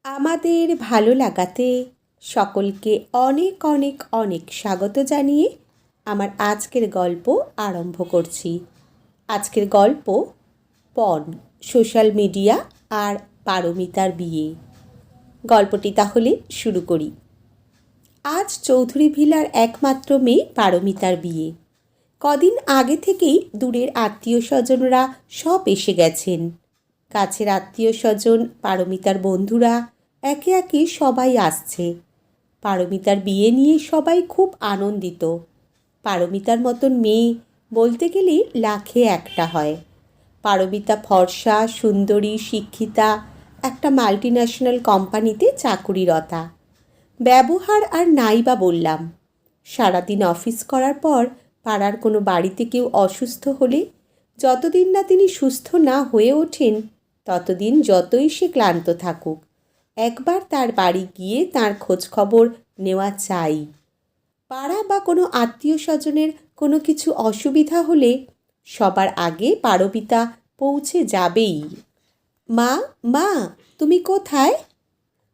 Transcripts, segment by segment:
আমাদের ভালো লাগাতে সকলকে অনেক অনেক অনেক স্বাগত জানিয়ে আমার আজকের গল্প আরম্ভ করছি। আজকের গল্প পণ, সোশ্যাল মিডিয়া আর পারমিতার বিয়ে। গল্পটি তাহলে শুরু করি। আজ চৌধুরী ভিলার একমাত্র মেয়ে পারমিতার বিয়ে। কদিন আগে থেকেই দূরের আত্মীয় স্বজনরা সব এসে গেছেন। কাছের আত্মীয় স্বজন, পারমিতার বন্ধুরা একে একে সবাই আসছে। পারমিতার বিয়ে নিয়ে সবাই খুব আনন্দিত। পারমিতার মতন মেয়ে বলতে গেলে লাখে একটা হয়। পারমিতা ফর্সা, সুন্দরী, শিক্ষিতা, একটা মাল্টিন্যাশনাল কোম্পানিতে চাকুরিরতা। ব্যবহার আর নাই বা বললাম। সারাদিন অফিস করার পর পাড়ার কোনো বাড়িতে কেউ অসুস্থ হলে যতদিন না তিনি সুস্থ না হয়ে ওঠেন ততদিন যতই সে ক্লান্ত থাকুক একবার তার বাড়ি গিয়ে তার খোঁজ খবর নেওয়া চাই। পাড়া বা কোনো আত্মীয় স্বজনের কোনো কিছু অসুবিধা হলে সবার আগে পারমিতা পৌঁছে যাবেই। মা, মা, তুমি কোথায়?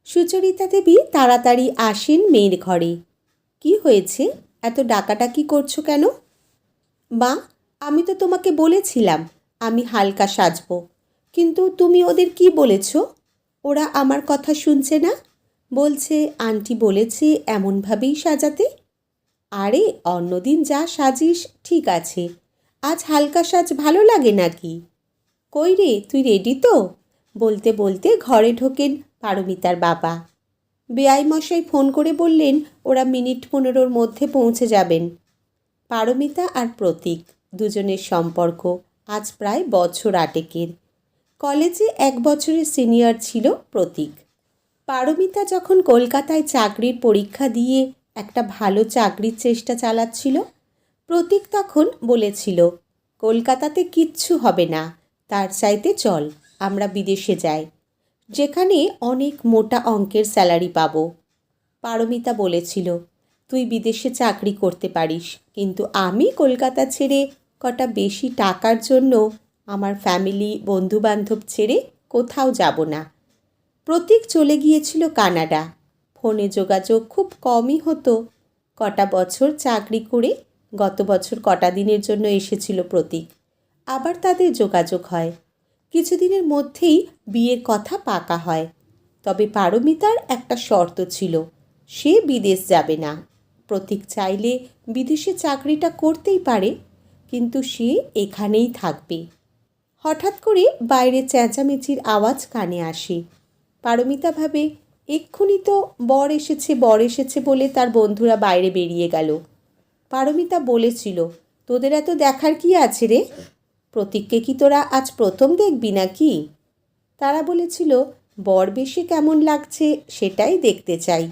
সুচরিতা দেবী তাড়াতাড়ি আসেন মেয়ের ঘরে। কি হয়েছে, এত ডাকাডাকি করছো কেন? মা, আমি তো তোমাকে বলেছিলাম আমি হালকা সাজব, কিন্তু তুমি ওদের কি বলেছ? ওরা আমার কথা শুনছে না, বলছে আন্টি বলেছে এমনভাবেই সাজাতে। আরে অন্যদিন যা সাজিস ঠিক আছে, আজ হালকা সাজ ভালো লাগে নাকি? কই রে, তুই রেডি তো? বলতে বলতে ঘরে ঢোকেন পারমিতার বাবা। বেআই মশাই ফোন করে বললেন ওরা মিনিট 15 মধ্যে পৌঁছে যাবেন। পারমিতা আর প্রতীক দুজনের সম্পর্ক আজ প্রায় বছর 8 কলেজে 1 বছরের সিনিয়র ছিল প্রতীক। পারমিতা যখন কলকাতায় চাকরির পরীক্ষা দিয়ে একটা ভালো চাকরির চেষ্টা চালাচ্ছিল, প্রতীক তখন বলেছিল কলকাতাতে কিচ্ছু হবে না, তার চাইতে চল আমরা বিদেশে যাই, যেখানে অনেক মোটা অঙ্কের স্যালারি পাবো। পারমিতা বলেছিল তুই বিদেশে চাকরি করতে পারিস, কিন্তু আমি কলকাতা ছেড়ে কটা বেশি টাকার জন্য আমার ফ্যামিলি বন্ধুবান্ধব ছেড়ে কোথাও যাব না। প্রতীক চলে গিয়েছিল কানাডা। ফোনে যোগাযোগ খুব কমই হতো। কটা বছর চাকরি করে গত বছর কটা দিনের জন্য এসেছিল প্রতীক, আবার তাদের যোগাযোগ হয়। কিছুদিনের মধ্যেই বিয়ের কথা পাকা হয়। তবে পারমিতার একটা শর্ত ছিল, সে বিদেশ যাবে না। প্রতীক চাইলে বিদেশে চাকরিটা করতেই পারে, কিন্তু সে এখানেই থাকবে। হঠাৎ করে বাইরে চেঁচামেচির আওয়াজ কানে আসে। পারমিতা ভাবে এক্ষুনি তো বর এসেছে বলে তার বন্ধুরা বাইরে বেরিয়ে গেল। পারমিতা বলেছিল তোদের এত দেখার কি আছে রে? প্রতীককে কি তোরা আজ প্রথম দেখবি নাকি? তারা বলেছিল বর বেশে কেমন লাগছে সেটাই দেখতে চাই।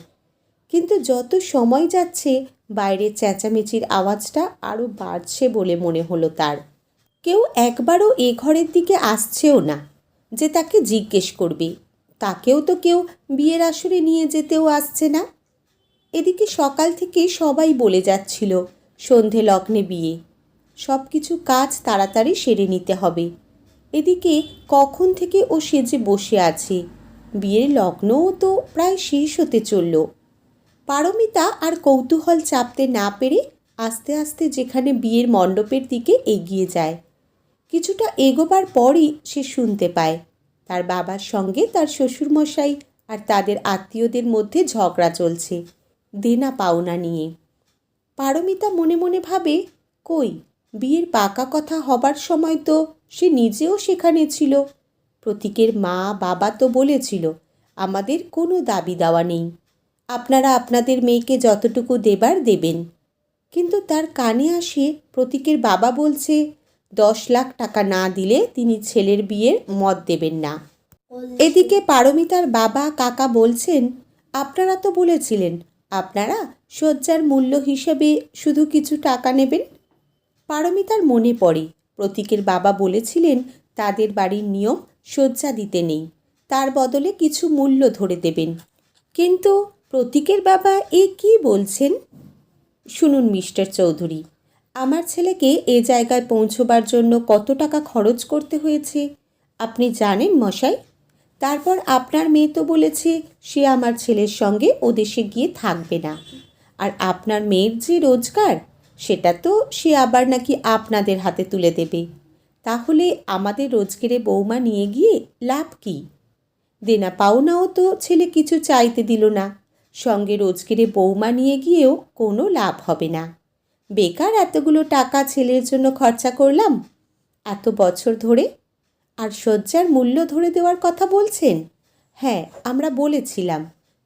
কিন্তু যত সময় যাচ্ছে বাইরের চেঁচামেচির আওয়াজটা আরও বাড়ছে বলে মনে হলো তার। কেউ একবারও এ ঘরের দিকে আসছেও না যে তাকে জিজ্ঞেস করবে। তাকেও তো কেউ বিয়ের আসরে নিয়ে যেতেও আসছে না। এদিকে সকাল থেকে সবাই বলে যাচ্ছিল সন্ধে লগ্নে বিয়ে, সব কিছু কাজ তাড়াতাড়ি সেরে নিতে হবে। এদিকে কখন থেকে ও সেজে বসে আছে, বিয়ের লগ্নও তো প্রায় শেষ হতে চলল। পারমিতা আর কৌতূহল চাপতে না পেরে আস্তে আস্তে যেখানে বিয়ের মণ্ডপের দিকে এগিয়ে যায়। কিছুটা এগোবার পরই সে শুনতে পায় তার বাবার সঙ্গে তার শ্বশুরমশাই আর তাদের আত্মীয়দের মধ্যে ঝগড়া চলছে দেনা পাওনা নিয়ে। পারমিতা মনে মনে ভাবে, কই, বিয়ের পাকা কথা হবার সময় তো সে নিজেও সেখানে ছিল। প্রতীকের মা বাবা তো বলেছিল আমাদের কোনো দাবি দাওয়া নেই, আপনারা আপনাদের মেয়েকে যতটুকু দেবার দেবেন। কিন্তু তার কানে আসে প্রতীকের বাবা বলছে 10 লাখ টাকা না দিলে তিনি ছেলের বিয়ের মত দেবেন না। এদিকে পারমিতার বাবা কাকা বলছেন আপনারা তো বলেছিলেন আপনারা শয্যার মূল্য হিসেবে শুধু কিছু টাকা নেবেন। পারমিতার মনে পড়ে প্রতীকের বাবা বলেছিলেন তাদের বাড়ির নিয়ম শয্যা দিতে নেই, তার বদলে কিছু মূল্য ধরে দেবেন। কিন্তু প্রতীকের বাবা এ কি বলছেন? শুনুন মিস্টার চৌধুরী, আমার ছেলেকে এ জায়গায় পৌঁছবার জন্য কত টাকা খরচ করতে হয়েছে আপনি জানেন মশাই? তারপর আপনার মেয়ে তো বলেছে সে আমার ছেলের সঙ্গে ও দেশে গিয়ে থাকবে না। আর আপনার মেয়ের যে রোজগার সেটা তো সে আবার নাকি আপনাদের হাতে তুলে দেবে। তাহলে আমাদের রোজগারে বৌমা নিয়ে গিয়ে লাভ কি? দেনা পাওনাও তো ছেলে কিছু চাইতে দিল না, সঙ্গে রোজগারে বৌমা নিয়ে গিয়েও কোনো লাভ হবে না। বেকার এতগুলো টাকা ছেলের জন্য খরচা করলাম এত বছর ধরে। আর শয্যার মূল্য ধরে দেওয়ার কথা বলছেন? হ্যাঁ, আমরা বলেছিলাম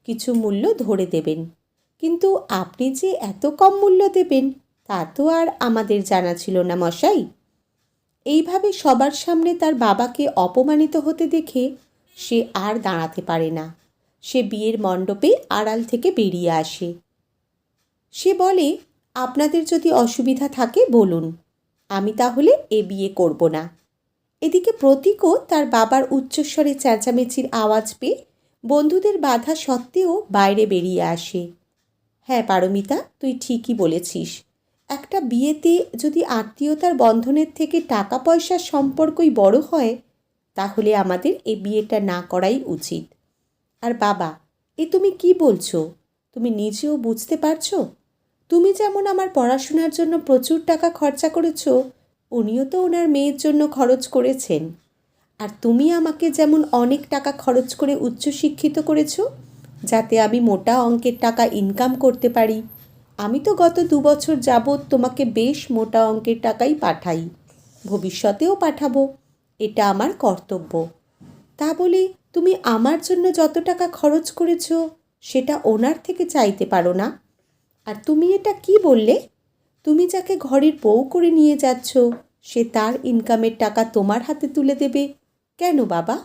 কিছু মূল্য ধরে দেবেন, কিন্তু আপনি যে এত কম মূল্য দেবেন তা তো আর আমাদের জানা ছিল না মশাই। এইভাবে সবার সামনে তার বাবাকে অপমানিত হতে দেখে সে আর দাঁড়াতে পারে না। সে বিয়ের মণ্ডপে আড়াল থেকে বেরিয়ে আসে। সে বলে, আপনাদের যদি অসুবিধা থাকে বলুন, আমি তাহলে এ বিয়ে করব না। এদিকে প্রতীকও তার বাবার উচ্চস্বরে চেঁচামেচির আওয়াজ পেয়ে বন্ধুদের বাধা সত্ত্বেও বাইরে বেরিয়ে আসে। হ্যাঁ পারমিতা, তুই ঠিকই বলেছিস। একটা বিয়েতে যদি আত্মীয়তার বন্ধনের থেকে টাকা পয়সার সম্পর্কই বড় হয়, তাহলে আমাদের এই বিয়েটা না করাই উচিত। আর বাবা, এ তুমি কি বলছো? তুমি নিজেও বুঝতে পারছো? তুমি যেমন আমার পড়াশোনার জন্য প্রচুর টাকা খরচা করেছো, উনিও তো ওনার মেয়ের জন্য খরচ করেছেন। আর তুমি আমাকে যেমন অনেক টাকা খরচ করে উচ্চশিক্ষিত করেছো, যাতে আমি মোটা অঙ্কের টাকা ইনকাম করতে পারি। আমি তো গত 2 বছর যাবৎ তোমাকে বেশ মোটা অঙ্কের টাকাই পাঠাই, ভবিষ্যতেও পাঠাবো। এটা আমার কর্তব্য। তা বলে তুমি আমার জন্য যত টাকা খরচ করেছো সেটা ওনার থেকে চাইতে পারো না? আর তুমি এটা কি বললে? তুমি যাকে ঘরের বউ করে নিয়ে যাচ্ছ সে তার ইনকামের টাকা তোমার হাতে তুলে দেবে কেন বাবা?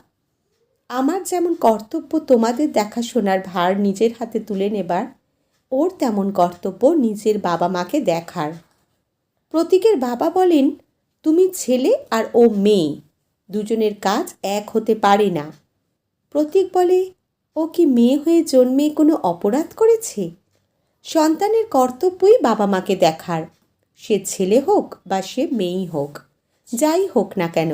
আমার যেমন কর্তব্য তোমাদের দেখাশোনার ভার নিজের হাতে তুলে নেবার, ওর তেমন কর্তব্য নিজের বাবা মাকে দেখার। প্রতীকের বাবা বলেন, তুমি ছেলে আর ও মেয়ে, দুজনের কাজ এক হতে পারে না। প্রতীক বলে, ও কি মেয়ে হয়ে জন্মে কোনো অপরাধ করেছে? সন্তানের কর্তব্যই বাবা মাকে দেখার, সে ছেলে হোক বা সে মেয়েই হোক, যাই হোক না কেন।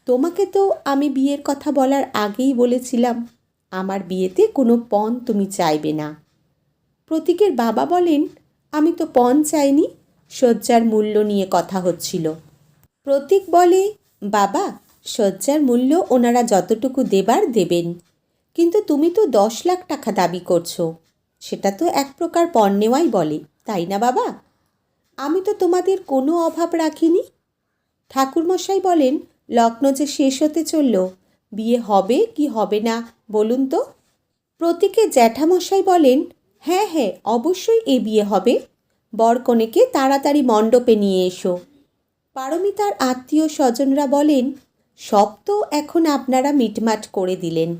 তোমাকে তো আমি বিয়ের কথা বলার আগেই বলেছিলাম আমার বিয়েতে কোনো পণ তুমি চাইবে না। প্রতীকের বাবা বলেন, আমি তো পণ চাইনি, শয্যার মূল্য নিয়ে কথা হচ্ছিল। প্রতীক বলে, বাবা, শয্যার মূল্য ওনারা যতটুকু দেবার দেবেন, কিন্তু তুমি তো 10 লাখ টাকা দাবি করছো, সেটা তো এক প্রকার পণ নেওয়াই বলে, তাই না বাবা? আমি তো তোমাদের কোনো অভাব রাখিনি। ঠাকুরমশাই বলেন, লগ্ন যে শেষ হতে চলল, বিয়ে হবে কি হবে না বলুন তো? প্রতীকের জ্যাঠামশাই বলেন, হ্যাঁ হ্যাঁ, অবশ্যই এ বিয়ে হবে। বরকনেকে তাড়াতাড়ি মণ্ডপে নিয়ে এসো। পারমিতার আত্মীয় স্বজনরা বলেন, সব তো এখন আপনারা মিটমাট করে দিলেন,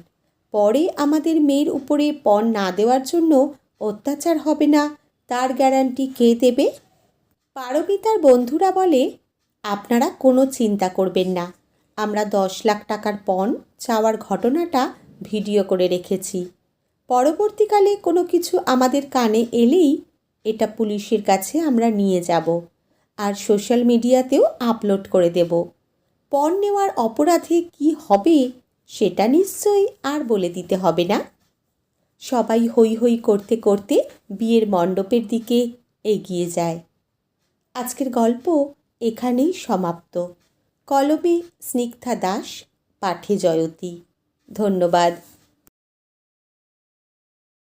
পরে আমাদের মেয়ের উপরে পণ না দেওয়ার জন্য অত্যাচার হবে না তার গ্যারান্টি কে দেবে? পারমিতার বন্ধুরা বলে, আপনারা কোনো চিন্তা করবেন না, আমরা 10 লাখ টাকার পণ চাওয়ার ঘটনাটা ভিডিও করে রেখেছি। পরবর্তীকালে কোনো কিছু আমাদের কানে এলেই এটা পুলিশের কাছে আমরা নিয়ে যাব আর সোশ্যাল মিডিয়াতেও আপলোড করে দেব। পণ নেওয়ার অপরাধে কি হবে সেটা নিশ্চয়ই আর বলে দিতে হবে না। সবাই হৈ হৈ করতে করতে বিয়ের মণ্ডপের দিকে এগিয়ে যায়। আজকের গল্প এখানেই সমাপ্ত। কলমে স্নিগ্ধা দাস, পাঠে জয়তী। ধন্যবাদ।